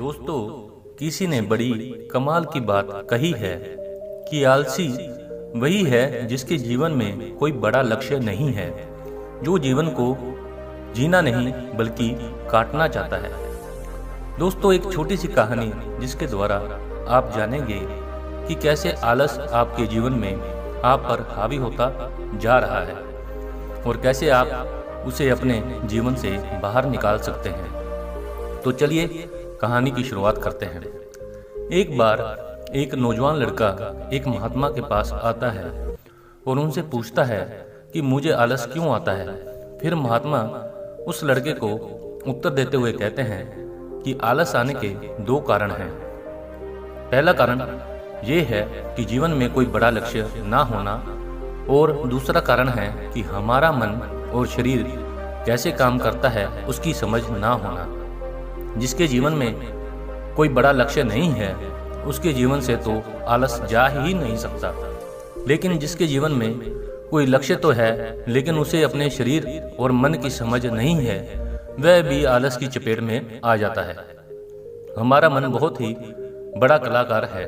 दोस्तों, किसी ने बड़ी कमाल की बात कही है कि आलसी वही है जिसके जीवन में कोई बड़ा लक्ष्य नहीं है, जो जीवन को जीना नहीं बल्कि काटना चाहता है। दोस्तों, एक छोटी सी कहानी जिसके द्वारा आप जानेंगे कि कैसे आलस आपके जीवन में आप पर हावी होता जा रहा है और कैसे आप उसे अपने जीवन से बाहर निकाल सकते हैं। तो चलिए कहानी की शुरुआत करते हैं। एक बार एक नौजवान लड़का एक महात्मा के पास आता है और उनसे पूछता है कि मुझे आलस क्यों आता है। फिर महात्मा उस लड़के को उत्तर देते हुए कहते हैं कि आलस आने के दो कारण हैं। पहला कारण ये है कि जीवन में कोई बड़ा लक्ष्य ना होना, और दूसरा कारण है कि हमारा मन और शरीर कैसे काम करता है उसकी समझ ना होना। जिसके जीवन में कोई बड़ा लक्ष्य नहीं है उसके जीवन से तो आलस जा ही नहीं सकता, लेकिन जिसके जीवन में कोई लक्ष्य तो है लेकिन उसे अपने शरीर और मन की समझ नहीं है, वह भी आलस की चपेट में आ जाता है। हमारा मन बहुत ही बड़ा कलाकार है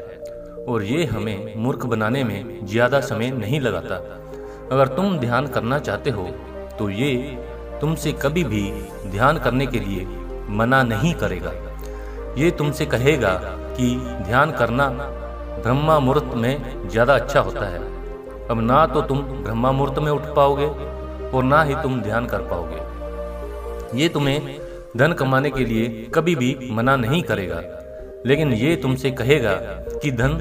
और ये हमें मूर्ख बनाने में ज्यादा समय नहीं लगाता। अगर तुम ध्यान करना चाहते हो तो ये तुमसे कभी भी ध्यान करने के लिए मना नहीं करेगा। ये तुमसे कहेगा कि ध्यान करना ब्रह्मा मुहूर्त में ज्यादा अच्छा होता है। अब ना तो तुम ब्रह्मा मुहूर्त में उठ पाओगे और ना ही तुम ध्यान कर पाओगे। ये तुम्हें धन कमाने के लिए कभी भी मना नहीं करेगा, लेकिन ये तुमसे कहेगा कि धन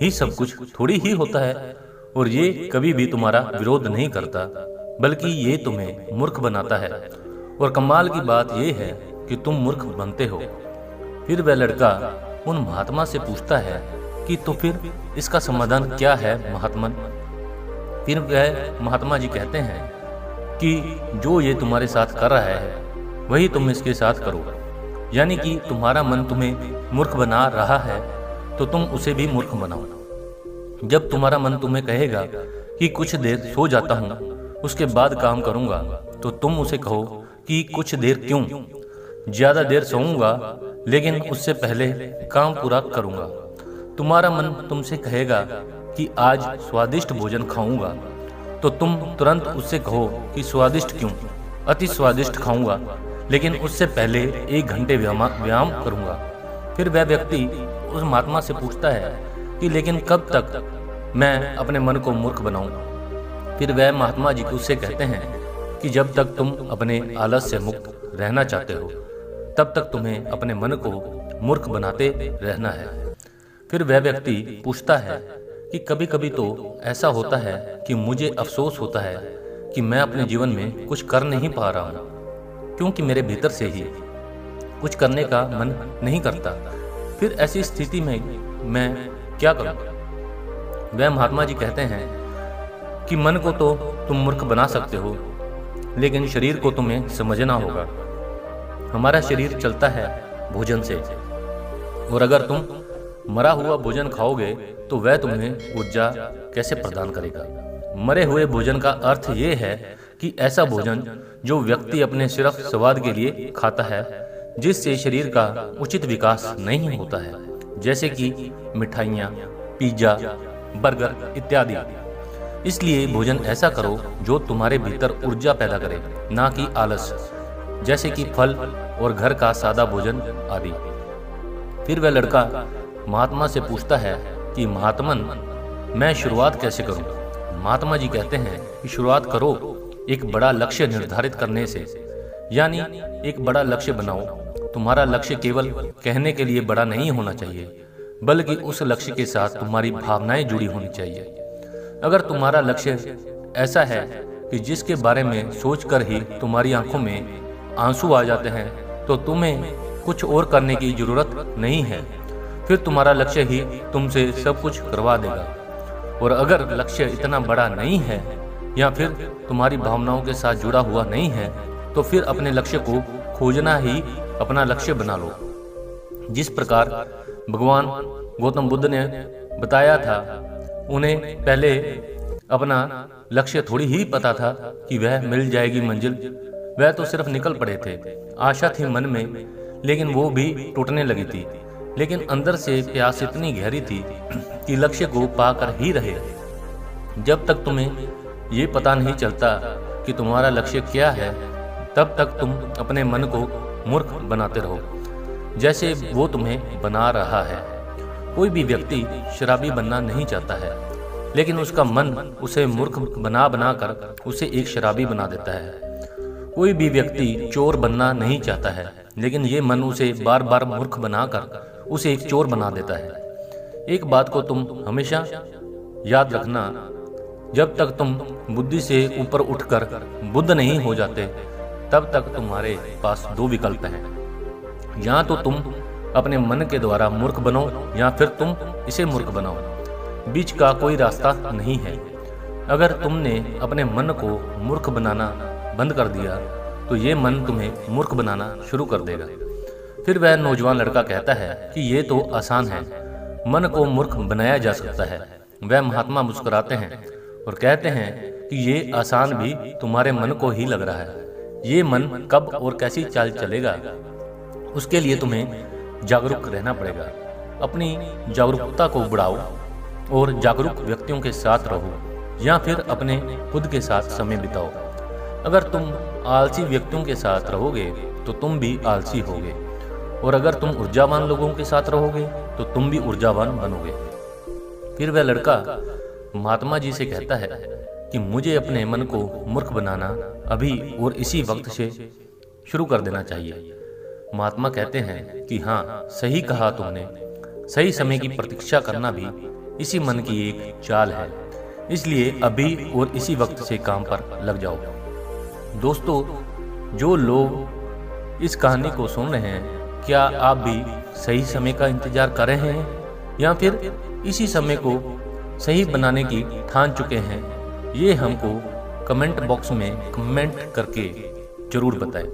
ही सब कुछ थोड़ी ही होता है, और ये कभी भी तुम्हारा विरोध नहीं करता बल्कि ये तुम्हें मूर्ख बनाता है। और कमाल की बात यह है कि तुम मूर्ख बनते हो। फिर वह लड़का उन महात्मा से पूछता है कि तो फिर इसका समाधान क्या है महात्मन। फिर वह महात्मा जी कहते हैं कि जो ये तुम्हारे साथ कर रहा है वही तुम इसके साथ करो, यानी कि तुम्हारा मन तुम्हें मूर्ख बना रहा है तो तुम उसे भी मूर्ख बनाओ। जब तुम्हारा मन तुम्हें कहेगा कि कुछ देर सो जाता हूँ उसके बाद काम करूंगा, तो तुम उसे कहो कि कुछ देर क्यों, ज्यादा देर सोऊंगा लेकिन उससे पहले काम पूरा करूंगा। तुम्हारा मन तुमसे कहेगा कि आज स्वादिष्ट भोजन खाऊंगा, तो तुम तुरंत उससे कहो कि स्वादिष्ट क्यों, अति स्वादिष्ट खाऊंगा लेकिन उससे पहले 1 घंटे व्यायाम करूंगा। फिर वह व्यक्ति उस महात्मा से पूछता है कि लेकिन कब तक मैं अपने मन को मूर्ख बनाऊं। फिर वह महात्मा जी उससे कहते हैं कि जब तक तुम अपने आलस से मुक्त रहना चाहते हो तब तक तुम्हें अपने मन को मूर्ख बनाते रहना है। फिर वह व्यक्ति पूछता है कि कभी कभी तो ऐसा होता है कि मुझे अफसोस होता है कि मैं अपने जीवन में कुछ कर नहीं पा रहा हूँ, क्योंकि मेरे भीतर से ही कुछ करने का मन नहीं करता। फिर ऐसी स्थिति में मैं क्या करूँ। वह महात्मा जी कहते हैं कि मन को तो तुम मूर्ख बना सकते हो, लेकिन शरीर को तुम्हें समझना होगा। हमारा शरीर चलता है भोजन से, और अगर तुम मरा हुआ भोजन खाओगे तो वह तुम्हें ऊर्जा कैसे प्रदान करेगा। मरे हुए भोजन का अर्थ ये है कि ऐसा भोजन जो व्यक्ति अपने सिर्फ स्वाद के लिए खाता है, जिससे शरीर का उचित विकास नहीं होता है, जैसे कि मिठाइयाँ, पिज्जा, बर्गर इत्यादि। इसलिए भोजन ऐसा करो जो तुम्हारे भीतर ऊर्जा पैदा करे, ना कि आलस, जैसे कि फल और घर का सादा भोजन आदि। फिर वह लड़का महात्मा से पूछता है कि महात्मन, मैं शुरुआत कैसे करूं। महात्मा जी कहते हैं कि शुरुआत करो एक बड़ा लक्ष्य निर्धारित करने से, यानी एक बड़ा लक्ष्य बनाओ। तुम्हारा लक्ष्य केवल कहने के लिए बड़ा नहीं होना चाहिए, बल्कि उस लक्ष्य के साथ तुम्हारी भावनाएं जुड़ी होनी चाहिए। अगर तुम्हारा लक्ष्य ऐसा है कि जिसके बारे में सोचकर ही तुम्हारी आंखों में आंसू आ जाते हैं, तो तुम्हें कुछ और करने की जरूरत नहीं है। फिर तुम्हारा लक्ष्य ही तुमसे सब कुछ करवा देगा। और अगर लक्ष्य इतना बड़ा नहीं है या फिर तुम्हारी भावनाओं के साथ जुड़ा हुआ नहीं है, तो फिर अपने लक्ष्य को खोजना ही अपना लक्ष्य बना लो। जिस प्रकार भगवान गौतम बुद्ध ने बताया था, उन्हें पहले अपना लक्ष्य थोड़ी ही पता था कि वह मिल जाएगी मंजिल, वह तो सिर्फ निकल पड़े थे, आशा थी मन में, लेकिन वो भी टूटने लगी थी। लेकिन अंदर से प्यास इतनी गहरी थी कि लक्ष्य को पाकर ही रहे। जब तक तुम्हें ये पता नहीं चलता कि तुम्हारा लक्ष्य क्या है, तब तक तुम अपने मन को मूर्ख बनाते रहो, जैसे वो तुम्हें बना रहा है। कोई भी व्यक्ति शराबी बनना नहीं चाहता है, लेकिन उसका मन उसे मूर्ख बना कर उसे एक शराबी बना देता है। कोई भी व्यक्ति चोर बनना नहीं चाहता है, लेकिन ये मन उसे बार बार मूर्ख बनाकर उसे एक चोर बना देता है। एक बात को तुम हमेशा याद रखना, जब तक तुम बुद्धि से ऊपर उठकर बुद्ध नहीं हो जाते, तब तक तुम्हारे पास दो विकल्प हैं। या तो तुम अपने मन के द्वारा मूर्ख बनो, या फिर तुम इसे मूर्ख बनाओ। बीच का कोई रास्ता नहीं है। अगर तुमने अपने मन को मूर्ख बनाना बंद कर दिया, तो ये मन तुम्हें मूर्ख बनाना शुरू कर देगा। फिर वह नौजवान लड़का कहता है कि ये तो आसान है, मन को मूर्ख बनाया जा सकता है। वह महात्मा मुस्कुराते हैं और कहते हैं कि ये आसान भी तुम्हारे मन को ही लग रहा है। ये मन कब और कैसी चाल चलेगा, उसके लिए तुम्हें जागरूक रहना पड़ेगा। अपनी जागरूकता को बढ़ाओ और जागरूक व्यक्तियों के साथ रहो, या फिर अपने खुद के साथ समय बिताओ। अगर तुम आलसी व्यक्तियों के साथ रहोगे तो तुम भी आलसी होगे, और अगर तुम ऊर्जावान लोगों के साथ रहोगे तो तुम भी ऊर्जावान बनोगे। फिर वह लड़का महात्मा जी से कहता है कि मुझे अपने मन को मूर्ख बनाना अभी और इसी वक्त से शुरू कर देना चाहिए। महात्मा कहते हैं कि हाँ, सही कहा तुमने। सही समय की प्रतीक्षा करना भी इसी मन की एक चाल है, इसलिए अभी और इसी वक्त से काम पर लग जाओ। दोस्तों, जो लोग इस कहानी को सुन रहे हैं, क्या आप भी सही समय का इंतजार कर रहे हैं, या फिर इसी समय को सही बनाने की ठान चुके हैं? ये हमको कमेंट बॉक्स में कमेंट करके जरूर बताएं।